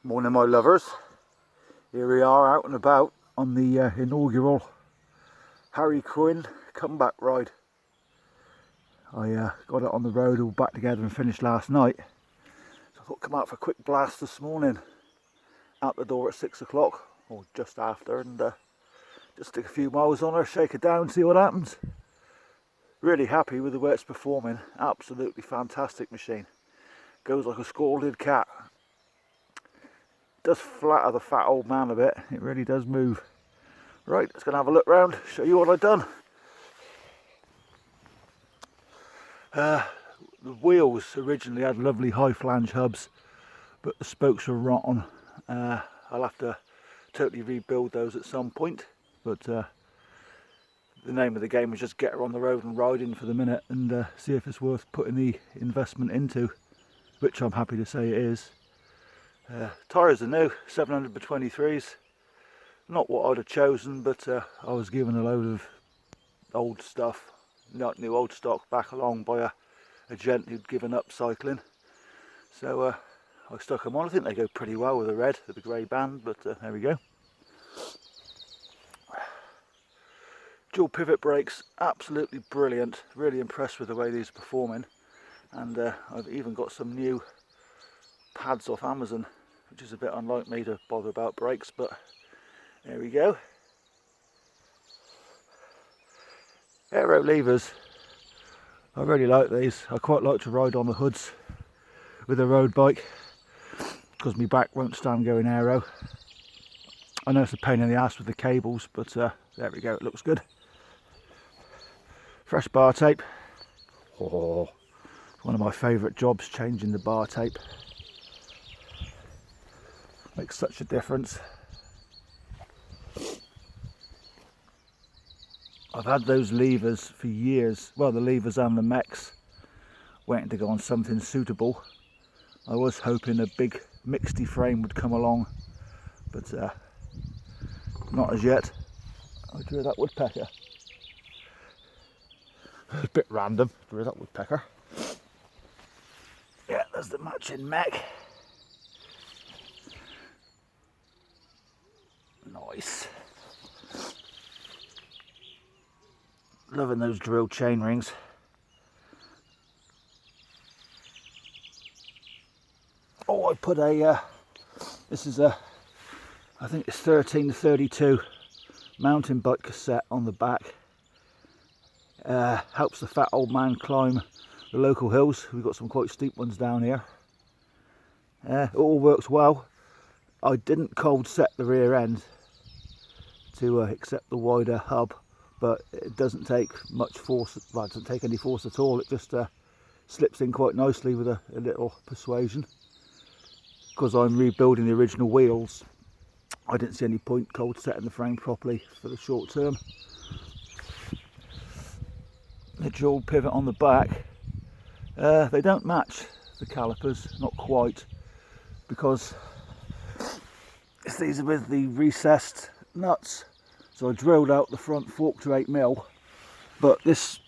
Morning, my lovers. Here we are out and about on the inaugural Quinn comeback ride. I got it on the road all back together and finished last night. So I thought I'd come out for a quick blast this morning. Out the door at 6 o'clock or just after, and just stick a few miles on her, shake it down, see what happens. Really happy with the way it's performing. Absolutely fantastic machine. Goes like a scalded cat. Does flatter the fat old man a bit. It really does move. Right, let's go and have a look round, show you what I've done. The wheels originally had lovely high flange hubs, but the spokes were rotten. I'll have to totally rebuild those at some point, but the name of the game is just get her on the road and ride in for the minute and see if it's worth putting the investment into, which I'm happy to say it is. Tyres are new, 700x23s. Not what I'd have chosen, but I was given a load of old stuff, not new old stock, back along by a gent who'd given up cycling. So I stuck them on. I think they go pretty well with the red, with the grey band, but there we go. Dual pivot brakes, absolutely brilliant. Really impressed with the way these are performing. And I've even got some new pads off Amazon, which is a bit unlike me to bother about brakes, but there we go. Aero levers, I really like these. I quite like to ride on the hoods with a road bike because my back won't stand going aero. I know it's a pain in the ass with the cables, but there we go, it looks good. Fresh bar tape. Oh, it's one of my favourite jobs, changing the bar tape. Makes such a difference. I've had those levers for years, well, the levers and the mechs, waiting to go on something suitable. I was hoping a big mixty frame would come along, but not as yet. I drew that woodpecker. A bit random, drew that woodpecker. Yeah, there's the matching mech. Nice. Loving those drill chain rings. Oh, I put a, this is a, I think it's 1332 mountain bike cassette on the back. Helps the fat old man climb the local hills. We've got some quite steep ones down here. It all works well. I didn't cold set the rear end to accept the wider hub, but it doesn't take much force. Well, it doesn't take any force at all. It just slips in quite nicely with a little persuasion. Because I'm rebuilding the original wheels, I didn't see any point cold setting the frame properly for the short term. The dual pivot on the back, they don't match the calipers, not quite, because these are with the recessed nuts. So I drilled out the front fork to 8mm, but this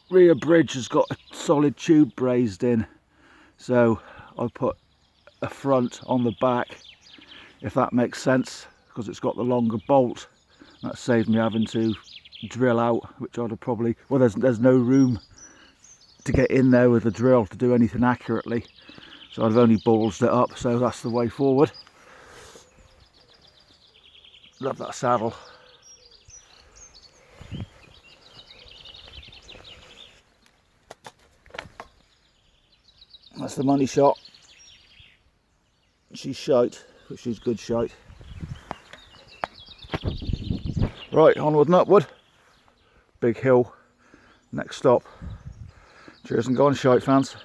rear bridge has got a solid tube brazed in, so I put a front on the back, if that makes sense, because it's got the longer bolt. That saved me having to drill out, which I'd have probably, well, there's no room to get in there with the drill to do anything accurately, so I've only ballsed it up, so that's the way forward. Love that saddle. That's the money shot. She's shite, but she's good shite. Right, onward and upward. Big hill. Next stop. Cheers and go on, shite fans.